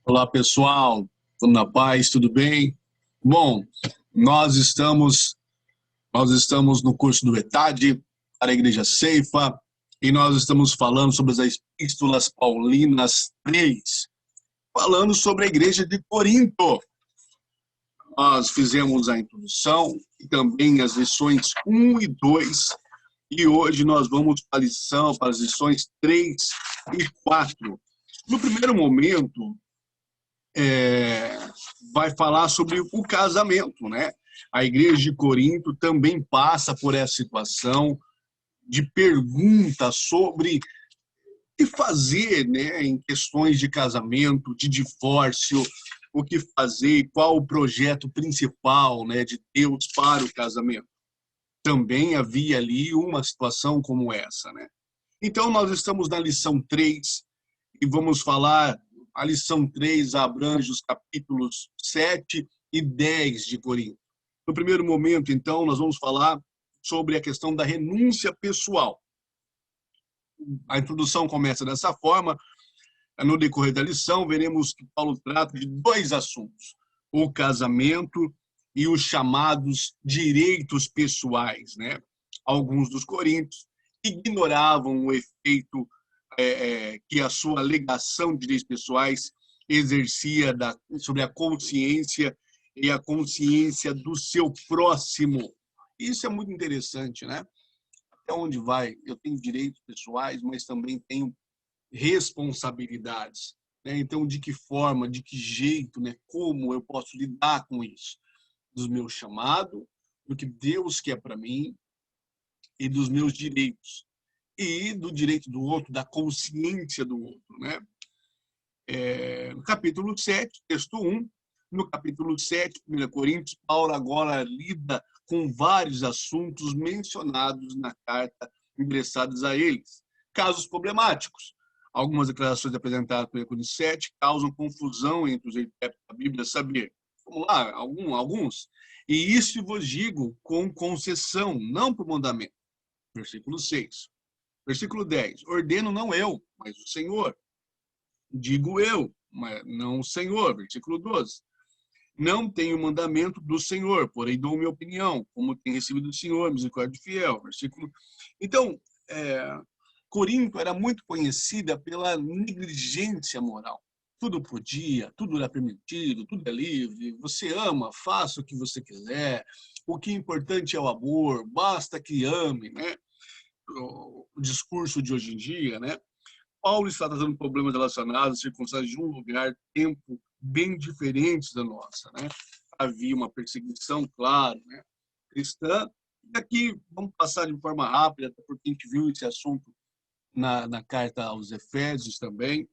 Olá, pessoal. Tudo na paz, tudo bem? Bom, nós estamos nós estamos no curso do ETAD para a Igreja Ceifa e nós estamos falando sobre as Epístolas Paulinas 3, falando sobre a Igreja de Corinto. Nós fizemos a introdução e também as lições 1 e 2, e hoje nós vamos para as lições 3 e 4. No primeiro momento, é, vai falar sobre o casamento, né? A igreja de Corinto também passa por essa situação de pergunta sobre o que fazer, né, em questões de casamento, de divórcio, o que fazer, qual o projeto principal, né, de Deus para o casamento. Também havia ali uma situação como essa, né? Então, nós estamos na lição 3 e vamos falar. A lição 3 abrange os capítulos 7 e 10 de Corinto. No primeiro momento, então, nós vamos falar sobre a questão da renúncia pessoal. A introdução começa dessa forma. No decorrer da lição, veremos que Paulo trata de dois assuntos: o casamento e os chamados direitos pessoais, né? Alguns dos coríntios ignoravam o efeito que a sua alegação de direitos pessoais exercia sobre a consciência e a consciência do seu próximo. Isso é muito interessante, né? Até onde vai? Eu tenho direitos pessoais, mas também tenho responsabilidades, né? Então, de que forma, de que jeito, né? Como eu posso lidar com isso? Do meu chamado, do que Deus quer para mim e dos meus direitos. E do direito do outro, da consciência do outro, né? No capítulo 7, texto 1, no capítulo 7, 1 Coríntios, Paulo agora lida com vários assuntos mencionados na carta endereçados a eles. Casos problemáticos. Algumas declarações apresentadas por 1 Coríntios 7 causam confusão entre os intérpretes da Bíblia saber. Vamos lá, alguns. E isso vos digo com concessão, não por mandamento. Versículo 6. Versículo 10. Ordeno não eu, mas o Senhor. Digo eu, mas não o Senhor. Versículo 12. Não tenho mandamento do Senhor, porém dou minha opinião, como tem recebido do Senhor, misericórdia fiel. Versículo. Então, Corinto era muito conhecida pela negligência moral. Tudo podia, tudo era permitido, tudo é livre. Você ama, faça o que você quiser. O que é importante é o amor, basta que ame, né? O discurso de hoje em dia, né? Paulo está tratando problemas relacionados a circunstâncias de um lugar, tempo bem diferentes da nossa, né? Havia uma perseguição, claro, né, cristã. E aqui vamos passar de forma rápida, até porque a gente viu esse assunto na carta aos Efésios também.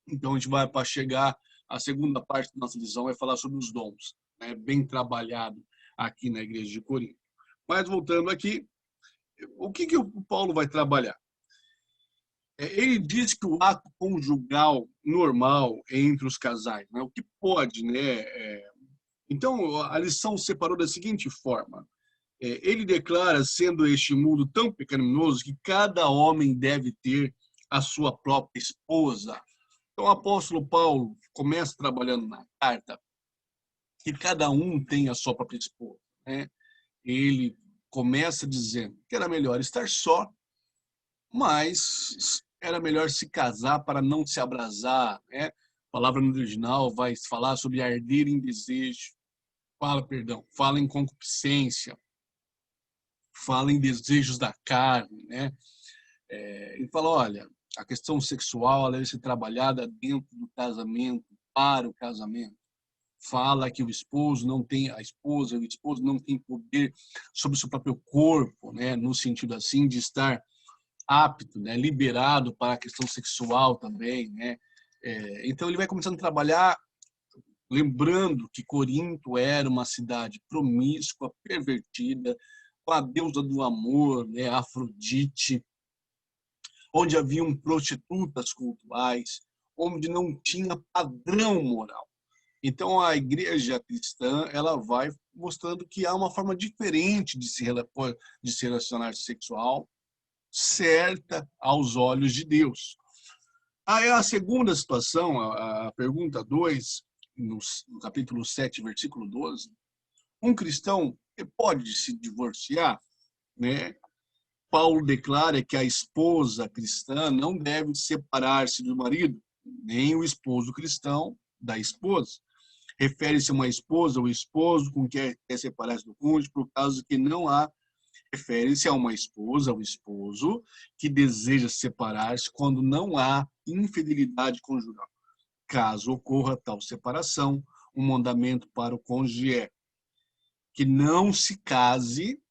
Então a gente vai para chegar à segunda parte da nossa visão, vai falar sobre os dons, né? Bem trabalhado aqui na igreja de Corinto. Mas voltando aqui, o que o Paulo vai trabalhar? Ele diz que o ato conjugal normal entre os casais, né, o que pode, né? Então, a lição separou da seguinte forma: ele declara, sendo este mundo tão pecaminoso, que cada homem deve ter a sua própria esposa. Então, o apóstolo Paulo começa trabalhando na carta que cada um tem a sua própria esposa, né? Ele começa dizendo que era melhor estar só, mas era melhor se casar para não se abrasar, né? A palavra no original vai falar sobre arder em desejo, fala em concupiscência, fala em desejos da carne, né? Ele fala, olha, a questão sexual deve ser trabalhada dentro do casamento, para o casamento. Fala que o esposo não tem, a esposa, o esposo não tem poder sobre o seu próprio corpo, né? No sentido assim de estar apto, né, liberado para a questão sexual também, né? Então ele vai começando a trabalhar, lembrando que Corinto era uma cidade promíscua, pervertida, com a deusa do amor, né, Afrodite, onde haviam prostitutas cultuais, onde não tinha padrão moral. Então a igreja cristã ela vai mostrando que há uma forma diferente de se relacionar sexual, certa aos olhos de Deus. Aí a segunda situação, a pergunta 2, no capítulo 7, versículo 12, um cristão pode se divorciar, né? Paulo declara que a esposa cristã não deve separar-se do marido, nem o esposo cristão da esposa. Refere-se a uma esposa ou esposo com quem quer separar-se do cônjuge, por causa que não há. Refere-se a uma esposa ou esposo que deseja separar-se quando não há infidelidade conjugal. Caso ocorra tal separação, um mandamento para o cônjuge é que não se case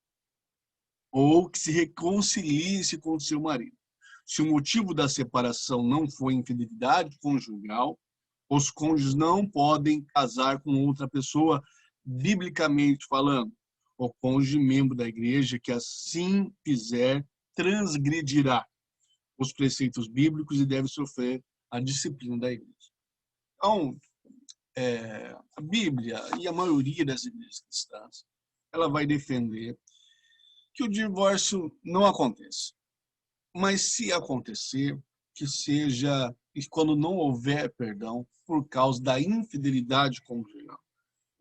ou que se reconcilie-se com seu marido. Se o motivo da separação não for infidelidade conjugal, os cônjuges não podem casar com outra pessoa, biblicamente falando. O cônjuge membro da igreja que assim fizer transgredirá os preceitos bíblicos e deve sofrer a disciplina da igreja. Então, a Bíblia e a maioria das igrejas cristãs, ela vai defender que o divórcio não aconteça. Mas se acontecer, que seja quando não houver perdão por causa da infidelidade conjugal.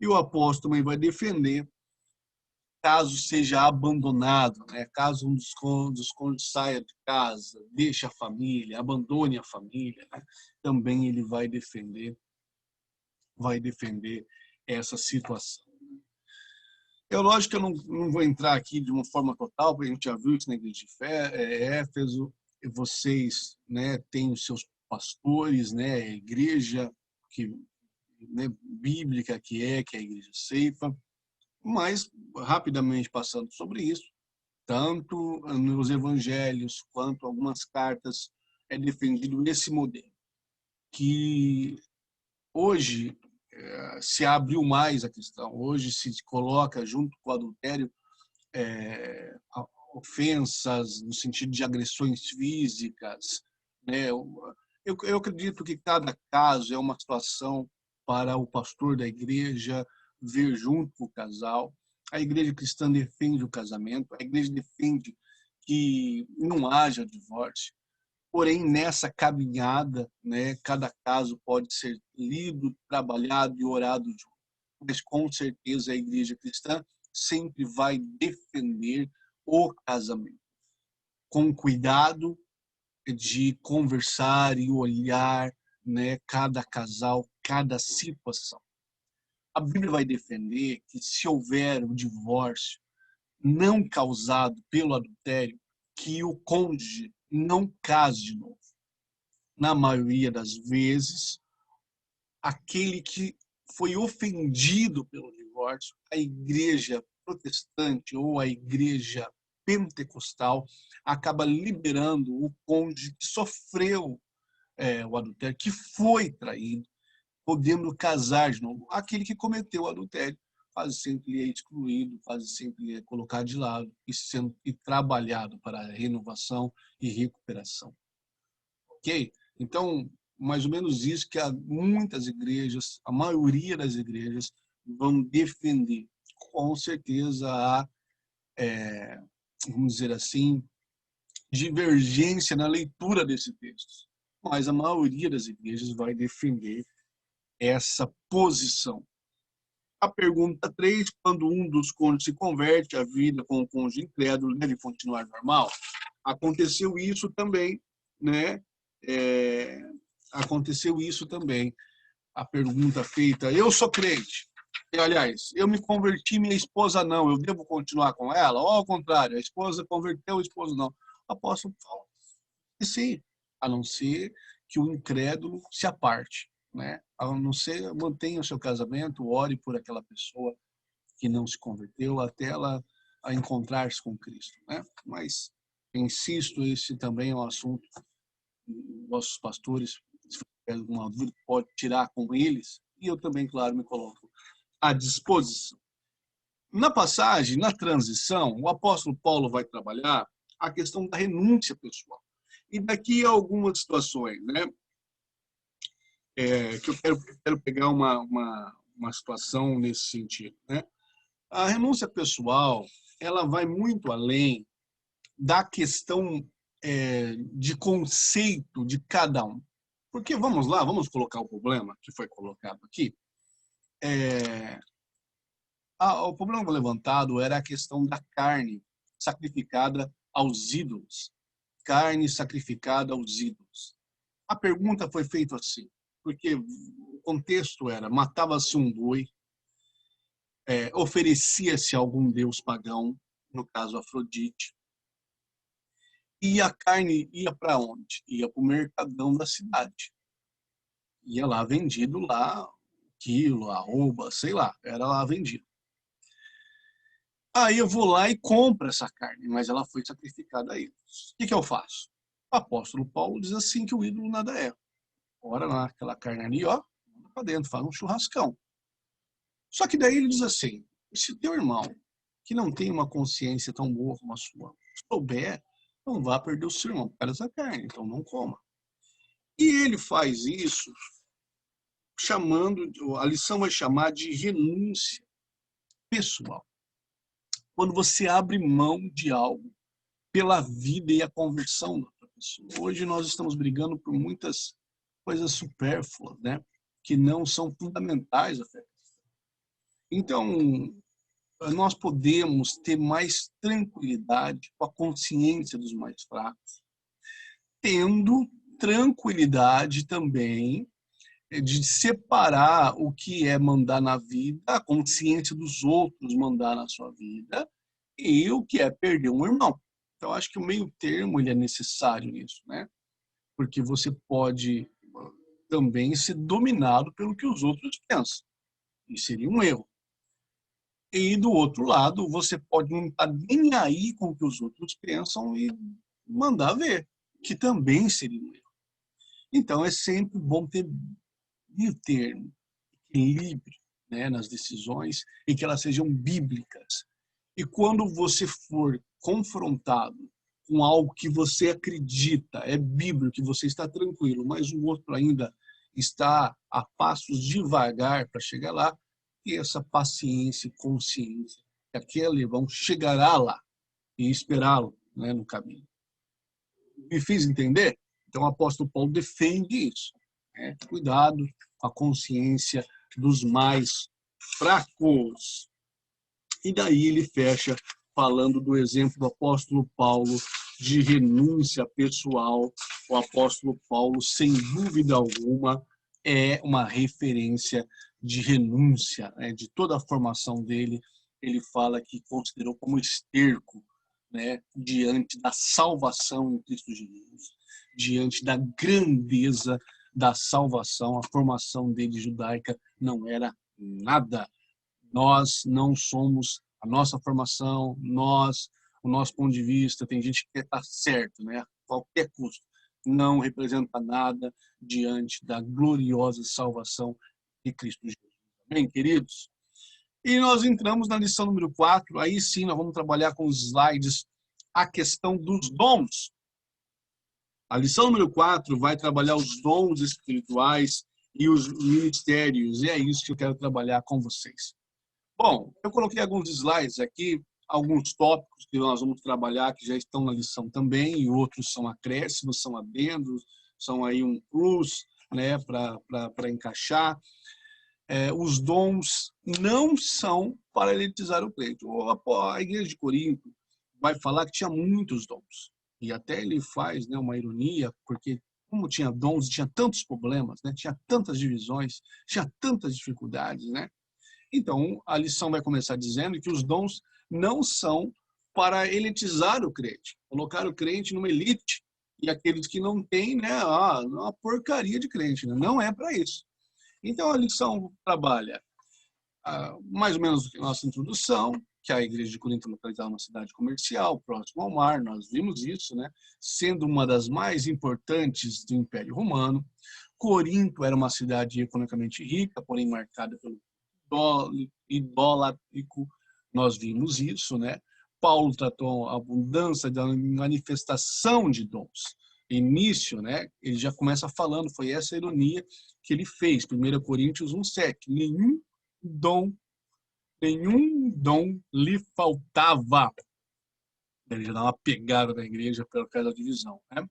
E o apóstolo também vai defender caso seja abandonado, né? Caso um dos cônjuges saia de casa, deixe a família, abandone a família, né? Também ele vai defender essa situação. É lógico que eu não vou entrar aqui de uma forma total, porque a gente já viu isso na igreja de Éfeso, vocês, né, têm os seus pastores, né, a igreja que, né, bíblica que é a igreja Ceifa, mas rapidamente passando sobre isso, tanto nos evangelhos quanto algumas cartas é defendido esse modelo, que hoje se abriu mais a questão, hoje se coloca junto com o adultério ofensas no sentido de agressões físicas, né? Eu acredito que cada caso é uma situação para o pastor da igreja ver junto com o casal. A igreja cristã defende o casamento, a igreja defende que não haja divórcio. Porém, nessa caminhada, né, cada caso pode ser lido, trabalhado e orado junto. Mas, com certeza, a igreja cristã sempre vai defender o casamento, com cuidado de conversar e olhar, né, cada casal, cada situação. A Bíblia vai defender que se houver um divórcio não causado pelo adultério, que o cônjuge não case de novo. Na maioria das vezes, aquele que foi ofendido pelo divórcio, a igreja protestante ou a igreja pentecostal acaba liberando o cônjuge que sofreu o adultério, que foi traído, podendo casar de novo. Aquele que cometeu o adultério quase sempre é excluído, quase sempre é colocado de lado e trabalhado para a renovação e recuperação. Ok? Então, mais ou menos isso que muitas igrejas, a maioria das igrejas, vão defender. Com certeza há, vamos dizer assim, divergência na leitura desse texto, mas a maioria das igrejas vai defender essa posição. A pergunta 3, quando um dos cônjuges se converte, a vida com o cônjuge incrédulo deve continuar normal? Aconteceu isso também, né? Aconteceu isso também. A pergunta feita, eu sou crente, e, aliás, eu me converti, minha esposa não, eu devo continuar com ela? Ou ao contrário, a esposa converteu, o esposo não. O apóstolo fala, sim, a não ser que o incrédulo se aparte, né? A não ser, mantenha o seu casamento, ore por aquela pessoa que não se converteu até ela a encontrar-se com Cristo, né? Mas, insisto, esse também é um assunto nossos pastores, se tiver alguma dúvida, pode tirar com eles, e eu também, claro, me coloco à disposição. Na passagem, na transição, o apóstolo Paulo vai trabalhar a questão da renúncia pessoal. E daqui a algumas situações, né, que eu quero pegar uma situação nesse sentido. Né? A renúncia pessoal, ela vai muito além da questão de conceito de cada um. Porque, vamos lá, vamos colocar o problema que foi colocado aqui. O problema levantado era a questão da carne sacrificada aos ídolos. Carne sacrificada aos ídolos. A pergunta foi feita assim, porque o contexto era, matava-se um boi, oferecia-se a algum deus pagão, no caso Afrodite, e a carne ia para onde? Ia para o mercadão da cidade. Ia lá vendido lá, quilo, arroba, sei lá, era lá vendido. Aí eu vou lá e compro essa carne, mas ela foi sacrificada a ídolos. O que eu faço? O apóstolo Paulo diz assim que o ídolo nada é. Ora lá, aquela carne ali, ó, manda para dentro, faz um churrascão. Só que daí ele diz assim, se teu irmão, que não tem uma consciência tão boa como a sua, souber, não vá perder o seu irmão por causa dessa carne, então não coma. E ele faz isso chamando, a lição vai chamar de renúncia pessoal. Quando você abre mão de algo pela vida e a conversão da outra pessoa. Hoje nós estamos brigando por muitas coisas supérfluas, né? Que não são fundamentais à fé. Então, nós podemos ter mais tranquilidade com a consciência dos mais fracos, tendo tranquilidade também de separar o que é mandar na vida, a consciência dos outros mandar na sua vida, e o que é perder um irmão. Então, acho que o meio termo ele é necessário nisso, né? Porque você pode também ser dominado pelo que os outros pensam. E seria um erro. E do outro lado, você pode não estar nem aí com o que os outros pensam e mandar ver, que também seria um erro. Então, é sempre bom ter meio termo, equilíbrio, né, nas decisões e que elas sejam bíblicas. E quando você for confrontado com algo que você acredita, é bíblico, que você está tranquilo, mas o outro ainda está a passos devagar para chegar lá, e essa paciência e consciência que aquele irmão chegará lá e esperá-lo, né, no caminho. Me fiz entender? Então o apóstolo Paulo defende isso. Né? Cuidado com a consciência dos mais fracos. E daí ele fecha falando do exemplo do apóstolo Paulo de renúncia pessoal. O apóstolo Paulo, sem dúvida alguma, é uma referência de renúncia, né? De toda a formação dele. Ele fala que considerou como esterco, né? Diante da salvação em Cristo Jesus, diante da grandeza da salvação. A formação dele judaica não era nada. Nós não somos, a nossa formação, o nosso ponto de vista, tem gente que quer estar certo, né? A qualquer custo. Não representa nada diante da gloriosa salvação de Cristo Jesus. Amém, queridos? E nós entramos na lição número 4, aí sim nós vamos trabalhar com os slides a questão dos dons. A lição número 4 vai trabalhar os dons espirituais e os ministérios, e é isso que eu quero trabalhar com vocês. Bom, eu coloquei alguns slides aqui, alguns tópicos que nós vamos trabalhar, que já estão na lição também, e outros são acréscimos, são adendos, são aí um plus, né, para encaixar. Os dons não são para elitizar o crente. A igreja de Corinto vai falar que tinha muitos dons. E até ele faz, né, uma ironia, porque como tinha dons, tinha tantos problemas, né, tinha tantas divisões, tinha tantas dificuldades, né? Então, a lição vai começar dizendo que os dons não são para elitizar o crente, colocar o crente numa elite, e aqueles que não têm, né, uma porcaria de crente, né? Não é para isso. Então, a lição trabalha mais ou menos a nossa introdução, que a igreja de Corinto é localizada numa cidade comercial, próximo ao mar, nós vimos isso, né? Sendo uma das mais importantes do Império Romano. Corinto era uma cidade economicamente rica, porém marcada pelo idolátrico, nós vimos isso, né? Paulo tratou a abundância da manifestação de dons. Início, né? Ele já começa falando, foi essa a ironia que ele fez, 1 Coríntios 1,7. Nenhum dom lhe faltava. Ele já dá uma pegada na igreja pela causa da divisão, né?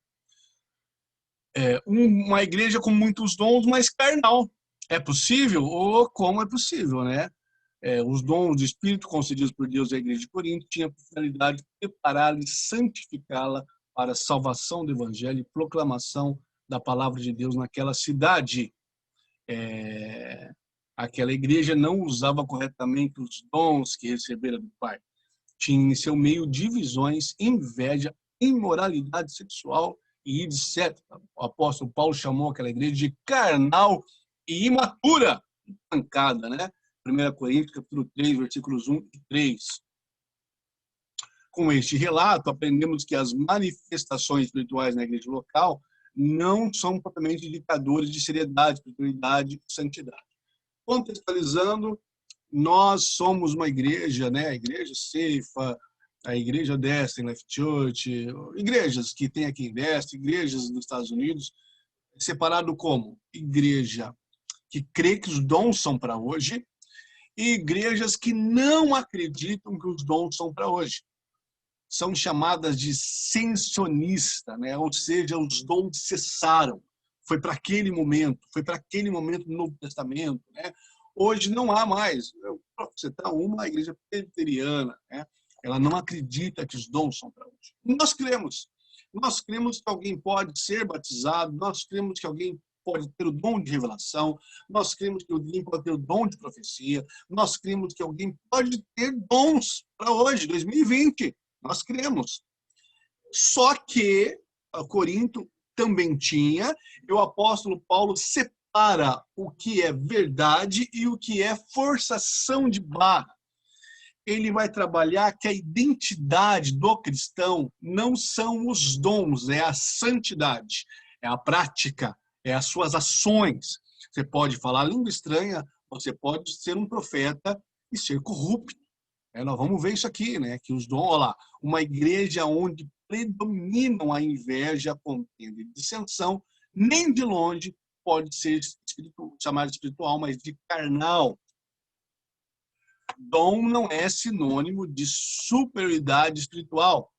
uma igreja com muitos dons, mas carnal. É possível? Ou como é possível, né? Os dons do Espírito concedidos por Deus à igreja de Corinto tinham a finalidade de prepará-la e santificá-la para a salvação do evangelho e proclamação da palavra de Deus naquela cidade. Aquela igreja não usava corretamente os dons que recebera do Pai. Tinha em seu meio divisões, inveja, imoralidade sexual e etc. O apóstolo Paulo chamou aquela igreja de carnal e imatura. Pancada, né? 1 Coríntios, capítulo 3, versículos 1 e 3. Com este relato, aprendemos que as manifestações espirituais na igreja local não são propriamente indicadores de seriedade, espiritualidade e santidade. Contextualizando, nós somos uma igreja, né? A igreja Ceifa, a igreja Destin, Life Church, igrejas que tem aqui em Destin, igrejas nos Estados Unidos, separado como igreja que crê que os dons são para hoje e igrejas que não acreditam que os dons são para hoje. São chamadas de cessacionista, né? Ou seja, os dons cessaram. Foi para aquele momento do Novo Testamento, né? Hoje não há mais. Você está uma igreja presbiteriana, né? Ela não acredita que os dons são para hoje. Nós cremos que alguém pode ser batizado, nós cremos que alguém pode ter o dom de revelação, nós cremos que alguém pode ter o dom de profecia, nós cremos que alguém pode ter dons para hoje, 2020. Nós cremos. Só que Corinto também tinha, e o apóstolo Paulo separa o que é verdade e o que é forçação de barra. Ele vai trabalhar que a identidade do cristão não são os dons, é a santidade, é a prática, é as suas ações. Você pode falar língua estranha, você pode ser um profeta e ser corrupto. Nós vamos ver isso aqui, né? Que os dons, olha lá, uma igreja onde predominam a inveja, a contenda e dissensão, nem de longe pode ser chamado de espiritual, mas de carnal. Dom não é sinônimo de superioridade espiritual.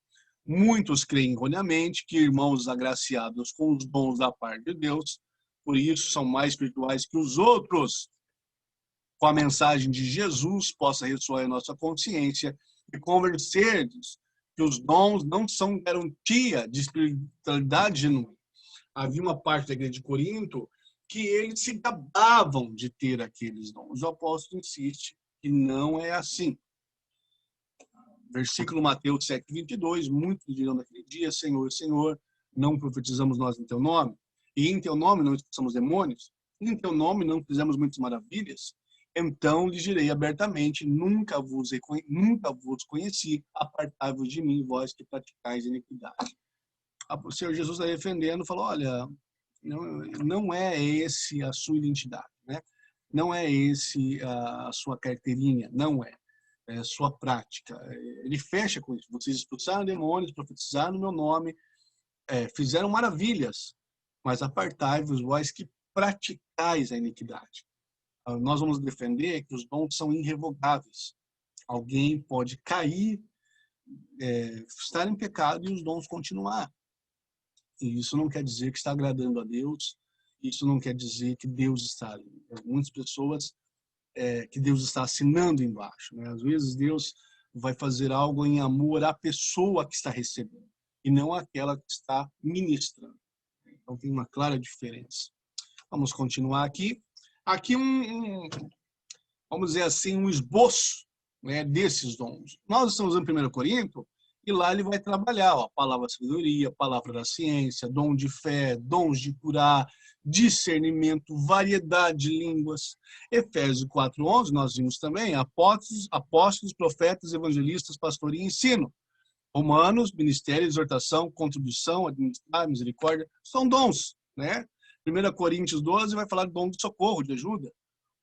Muitos creem erroneamente que irmãos agraciados com os dons da parte de Deus, por isso são mais espirituais que os outros. Com a mensagem de Jesus, possa ressoar em nossa consciência e convencer-nos que os dons não são garantia de espiritualidade genuína. Havia uma parte da igreja de Corinto que eles se gabavam de ter aqueles dons. O apóstolo insiste que não é assim. Versículo Mateus 7:22, muitos dirão naquele dia, Senhor, Senhor, não profetizamos nós em teu nome? E em teu nome não expulsamos demônios? E em teu nome não fizemos muitas maravilhas? Então lhes direi abertamente, nunca vos conheci, apartai-vos de mim, vós que praticais iniquidade. O Senhor Jesus está defendendo, falou, olha, não é esse a sua identidade, né? Não é esse a sua carteirinha, não é. É a sua prática. Ele fecha com isso. Vocês expulsaram demônios, profetizaram no meu nome, fizeram maravilhas, mas apartai-vos, vós que praticais a iniquidade. Nós vamos defender que os dons são irrevogáveis. Alguém pode cair, estar em pecado e os dons continuar. E isso não quer dizer que está agradando a Deus, isso não quer dizer que Deus está ali. Muitas pessoas que Deus está assinando embaixo, né? Às vezes Deus vai fazer algo em amor à pessoa que está recebendo e não àquela que está ministrando. Então tem uma clara diferença. Vamos continuar aqui. Aqui vamos dizer assim, um esboço, né, desses dons. Nós estamos em 1 Coríntios e lá ele vai trabalhar a palavra da sabedoria, a palavra da ciência, dom de fé, dons de curar, discernimento, variedade de línguas. Efésios 4:11, nós vimos também, apóstolos, profetas, evangelistas, pastoria e ensino. Romanos, ministério, exortação, contribuição, administrar, misericórdia, são dons, né? 1 Coríntios 12 vai falar de dom de socorro, de ajuda.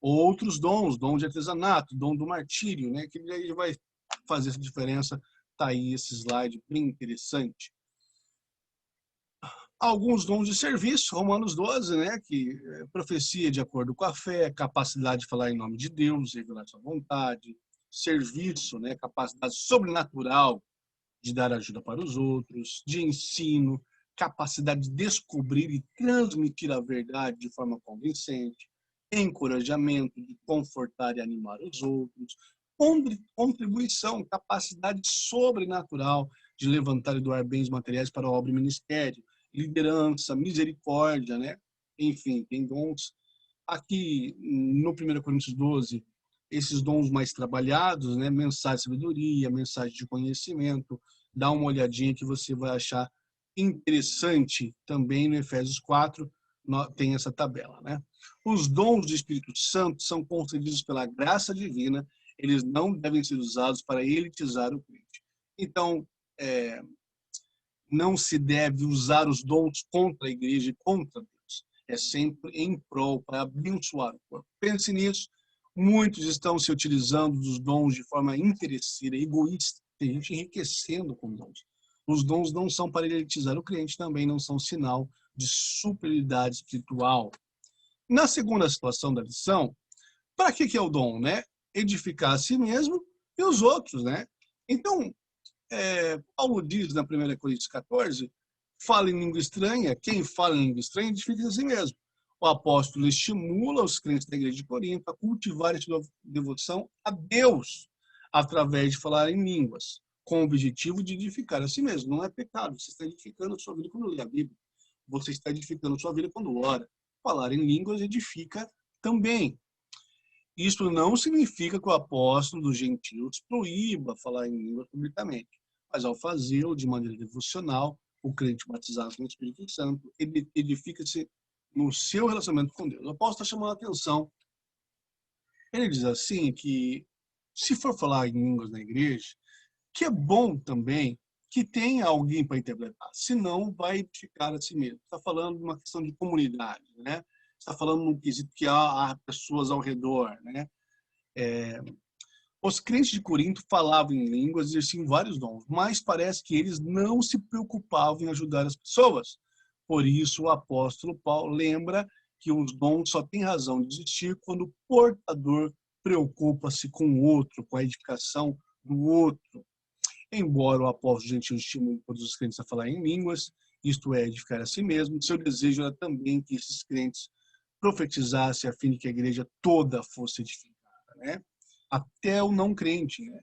Outros dons, dom de artesanato, dom do martírio, né? Que aí vai fazer essa diferença. Tá aí esse slide bem interessante. Alguns dons de serviço, Romanos 12, né? Que profecia de acordo com a fé, capacidade de falar em nome de Deus, revelar sua vontade, serviço, né? Capacidade sobrenatural de dar ajuda para os outros, de ensino, capacidade de descobrir e transmitir a verdade de forma convincente, encorajamento, de confortar e animar os outros, contribuição, capacidade sobrenatural de levantar e doar bens materiais para a obra e ministério, liderança, misericórdia, né? Enfim, tem dons. Aqui, no 1 Coríntios 12, esses dons mais trabalhados, né? Mensagem de sabedoria, mensagem de conhecimento, dá uma olhadinha que você vai achar interessante também no Efésios 4, tem essa tabela, né? Os dons do Espírito Santo são concedidos pela graça divina, eles não devem ser usados para elitizar o crente. Então, não se deve usar os dons contra a igreja e contra Deus. É sempre em prol, para abençoar o corpo. Pense nisso. Muitos estão se utilizando dos dons de forma interesseira, egoísta. Tem gente enriquecendo com dons. Os dons não são para elitizar o crente, também não são sinal de superioridade espiritual. Na segunda situação da lição, para que é o dom, né? Edificar a si mesmo e os outros, né? Então, Paulo diz na 1 Coríntios 14, fala em língua estranha, quem fala em língua estranha edifica a si mesmo. O apóstolo estimula os crentes da igreja de Corinto a cultivar essa devoção a Deus através de falar em línguas, com o objetivo de edificar a si mesmo. Não é pecado, você está edificando a sua vida quando lê a Bíblia. Você está edificando a sua vida quando ora. Falar em línguas edifica também. Isso não significa que o apóstolo dos gentios proíba falar em línguas publicamente, mas ao fazê-lo de maneira devocional, o crente batizado com o Espírito Santo, ele edifica-se no seu relacionamento com Deus. O apóstolo está chamando a atenção. Ele diz assim que, se for falar em línguas na igreja, que é bom também que tenha alguém para interpretar, senão vai edificar a si mesmo. Está falando de uma questão de comunidade, né? Está falando num quesito que há pessoas ao redor, né? Os crentes de Corinto falavam em línguas e exerciam vários dons, mas parece que eles não se preocupavam em ajudar as pessoas. Por isso, o apóstolo Paulo lembra que os dons só têm razão de existir quando o portador preocupa-se com o outro, com a edificação do outro. Embora o apóstolo gentil estimule todos os crentes a falar em línguas, isto é, edificar a si mesmo, seu desejo era também que esses crentes profetizassem a fim de que a igreja toda fosse edificada, né? Até o não crente, né?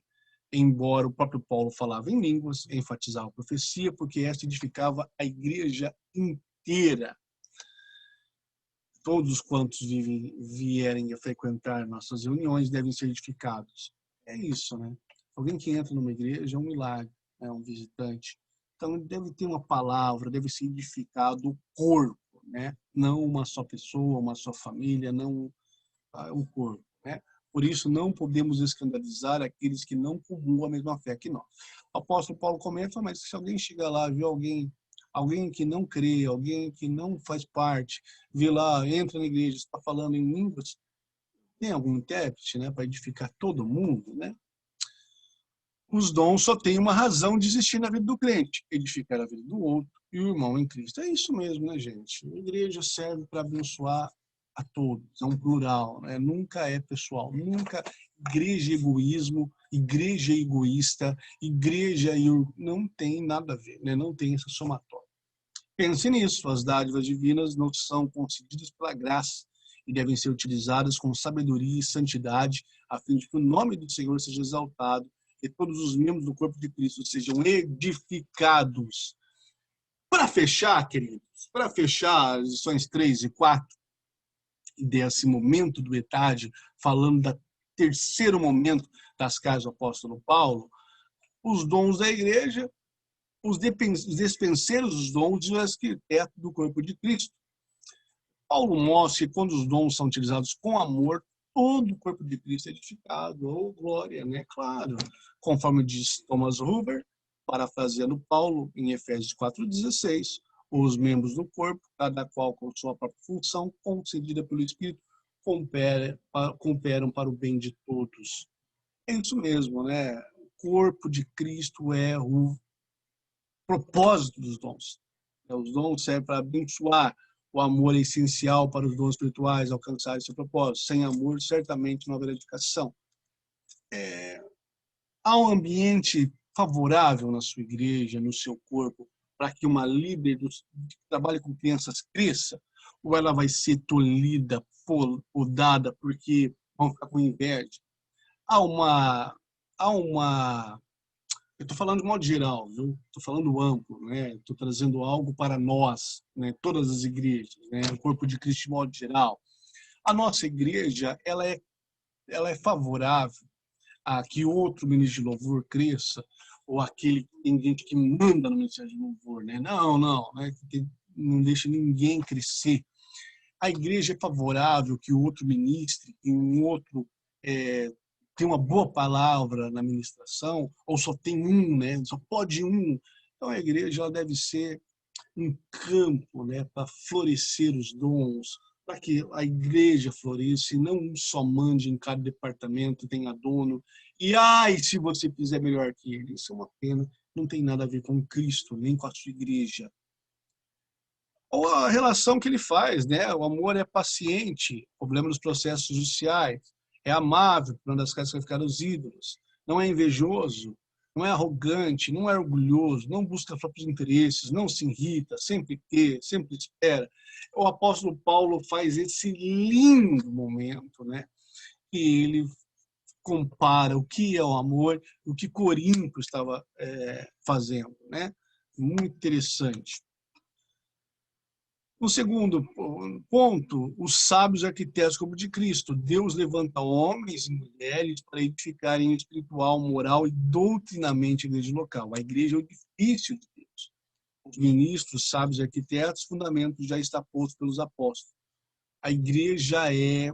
Embora o próprio Paulo falava em línguas, enfatizava a profecia, porque esta edificava a igreja inteira. Todos quantos vierem a frequentar nossas reuniões devem ser edificados. É isso, né? Alguém que entra numa igreja é um milagre, é um visitante. Então, deve ter uma palavra, deve ser edificado o corpo, né? Não uma só pessoa, uma só família, não o corpo, né? Por isso, não podemos escandalizar aqueles que não comungam a mesma fé que nós. O apóstolo Paulo comenta, mas se alguém chegar lá, viu alguém que não crê, alguém que não faz parte, vê lá, entra na igreja, está falando em línguas, tem algum intérprete, né, para edificar todo mundo, né? Os dons só têm uma razão de existir na vida do crente, edificar a vida do outro e o irmão em Cristo. É isso mesmo, né, gente? A igreja serve para abençoar a todos, é um plural, né? Nunca é pessoal, nunca igreja egoísmo, igreja egoísta, igreja não tem nada a ver, né? Não tem essa somatória. Pense nisso, as dádivas divinas não são concedidas pela graça e devem ser utilizadas com sabedoria e santidade, a fim de que o nome do Senhor seja exaltado e todos os membros do corpo de Cristo sejam edificados. Para fechar, queridos, para fechar as lições 3 e 4, desse momento do etádio, falando do terceiro momento das cartas do apóstolo Paulo, os dons da igreja, os despenseiros dos dons e o arquiteto do corpo de Cristo. Paulo mostra que quando os dons são utilizados com amor, todo o corpo de Cristo é edificado, ou glória, né? Claro, conforme diz Thomas Huber, parafraseando Paulo em Efésios 4,16, os membros do corpo, cada qual com sua própria função, concedida pelo Espírito, cooperam para o bem de todos. É isso mesmo, né? O corpo de Cristo é o propósito dos dons. Os dons servem para abençoar. O amor é essencial para os dons espirituais alcançarem seu propósito. Sem amor, certamente não haverá edificação. Há um ambiente favorável na sua igreja, no seu corpo, para que uma líder que trabalhe com crianças cresça, ou ela vai ser tolhida, podada, porque vão ficar com inveja? Há uma, há uma, eu estou falando de modo geral, viu? Estou falando amplo, né? Estou trazendo algo para nós, né? Todas as igrejas, né? O corpo de Cristo de modo geral. A nossa igreja, ela é favorável a que outro ministro de louvor cresça, ou aquele tem gente que manda no ministério de louvor, né? Não, não, né? Não deixa ninguém crescer. A igreja é favorável que o outro ministre, que um outro tem uma boa palavra na ministração, ou só tem um, né? Só pode um. Então a igreja ela deve ser um campo, né, para florescer os dons, para que a igreja floresça e não um só mande em cada departamento, tenha dono. E ai, se você fizer melhor que ele, isso é uma pena, não tem nada a ver com Cristo, nem com a sua igreja. Ou a relação que ele faz, né? O amor é paciente, problema dos processos judiciais, é amável, quando as casas ficar os ídolos, não é invejoso, não é arrogante, não é orgulhoso, não busca próprios interesses, não se irrita, sempre quer, sempre espera. O apóstolo Paulo faz esse lindo momento, né? Que ele compara o que é o amor, o que Corinto estava fazendo, né? Muito interessante. O segundo ponto, os sábios arquitetos como de Cristo. Deus levanta homens e mulheres para edificarem espiritual, moral e doutrinamente a igreja local. A igreja é o edifício de Deus. Os ministros, sábios e arquitetos, fundamento já está posto pelos apóstolos. A igreja é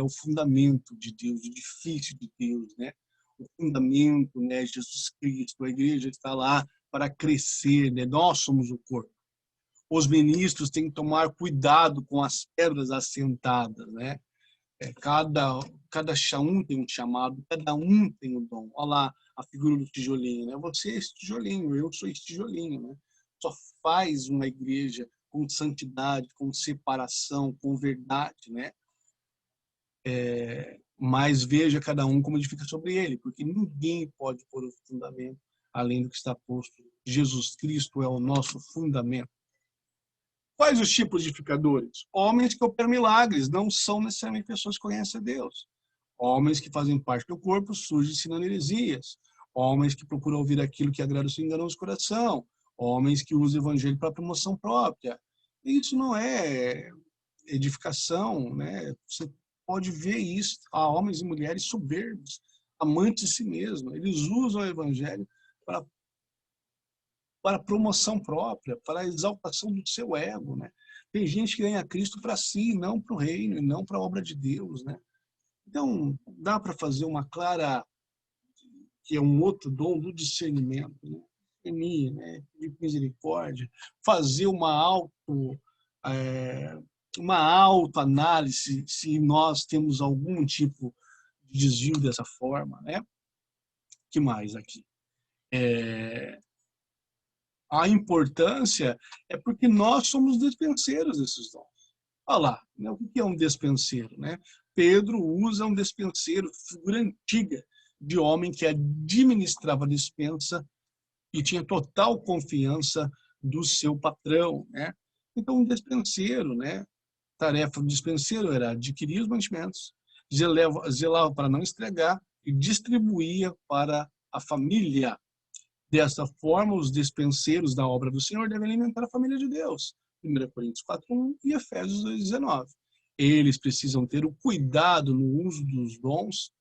o fundamento de Deus, o edifício de Deus, né? O fundamento, né, Jesus Cristo. A igreja está lá para crescer, né? Nós somos o corpo. Os ministros têm que tomar cuidado com as pedras assentadas, né? Cada um tem um chamado, cada um tem um dom. Olha lá a figura do tijolinho, né? Você é esse tijolinho, eu sou esse tijolinho, né? Só faz uma igreja com santidade, com separação, com verdade, né? Mas veja cada um como edifica sobre ele, porque ninguém pode pôr o fundamento além do que está posto. Jesus Cristo é o nosso fundamento. Quais os tipos de edificadores? Homens que operam milagres, não são necessariamente pessoas que conhecem a Deus. Homens que fazem parte do corpo, surgem ensinando heresias. Homens que procuram ouvir aquilo que agrada o seu enganoso coração. Homens que usam o evangelho para promoção própria. Isso não é edificação, né? Você pode ver isso. Há homens e mulheres soberbos, amantes de si mesmos. Eles usam o evangelho para promoção própria, para a exaltação do seu ego, né? Tem gente que ganha Cristo para si, não para o reino, e não para a obra de Deus, né? Então, dá para fazer uma clara, que é um outro dom do discernimento, né? Né? De misericórdia, fazer uma autoanálise se nós temos algum tipo de desvio dessa forma, né? Que mais aqui? A importância é porque nós somos despenseiros desses dons. Olha lá, né? O que é um despenseiro? Né? Pedro usa um despenseiro, figura antiga de homem que administrava a despensa e tinha total confiança do seu patrão. Né? Então, um despenseiro, né? Tarefa do despenseiro era adquirir os mantimentos, zelava para não estragar e distribuía para a família. Dessa forma, os despenseiros da obra do Senhor devem alimentar a família de Deus. 1 Coríntios 4:1 e Efésios 2:19. Eles precisam ter o cuidado no uso dos dons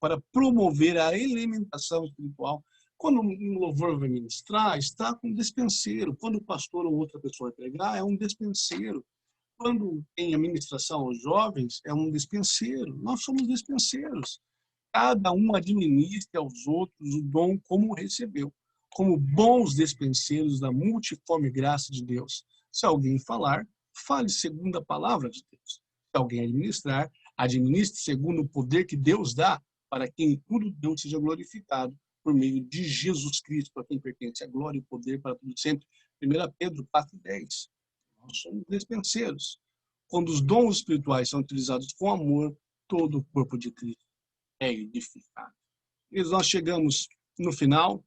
para promover a alimentação espiritual. Quando um louvor vai ministrar, está com um despenseiro. Quando o pastor ou outra pessoa vai pregar, é um despenseiro. Quando tem a ministração aos jovens, é um despenseiro. Nós somos despenseiros. Cada um administre aos outros o dom como recebeu, como bons despenseiros da multiforme graça de Deus. Se alguém falar, fale segundo a palavra de Deus. Se alguém administrar, administre segundo o poder que Deus dá, para que em tudo Deus seja glorificado por meio de Jesus Cristo, para quem pertence a glória e o poder para tudo sempre. 1 Pedro 4:10. Nós somos despenseiros. Quando os dons espirituais são utilizados com amor, todo o corpo de Cristo é edificado. E nós chegamos no final.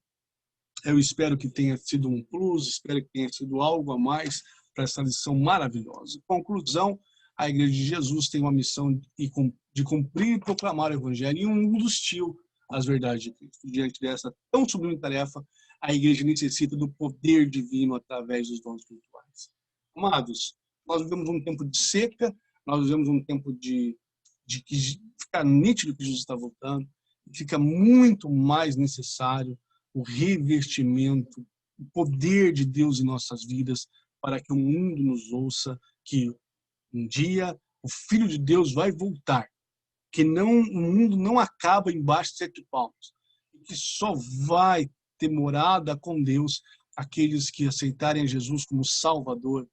Eu espero que tenha sido um plus, espero que tenha sido algo a mais para essa lição maravilhosa. Conclusão, a Igreja de Jesus tem uma missão de cumprir e proclamar o Evangelho em um mundo hostil às verdades de Cristo. Diante dessa tão sublime tarefa, a Igreja necessita do poder divino através dos dons espirituais. Amados, nós vivemos um tempo de seca, nós vivemos um tempo de que fica nítido que Jesus está voltando, e fica muito mais necessário o revestimento, o poder de Deus em nossas vidas, para que o mundo nos ouça que um dia o Filho de Deus vai voltar, que o mundo não acaba embaixo de 7 palmos, que só vai ter morada com Deus aqueles que aceitarem Jesus como Salvador,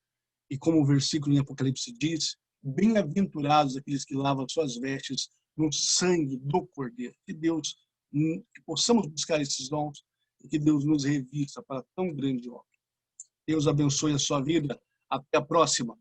e como o versículo em Apocalipse diz, bem-aventurados aqueles que lavam suas vestes no sangue do Cordeiro. Que possamos buscar esses dons e que Deus nos revista para tão grande obra. Deus abençoe a sua vida. Até a próxima.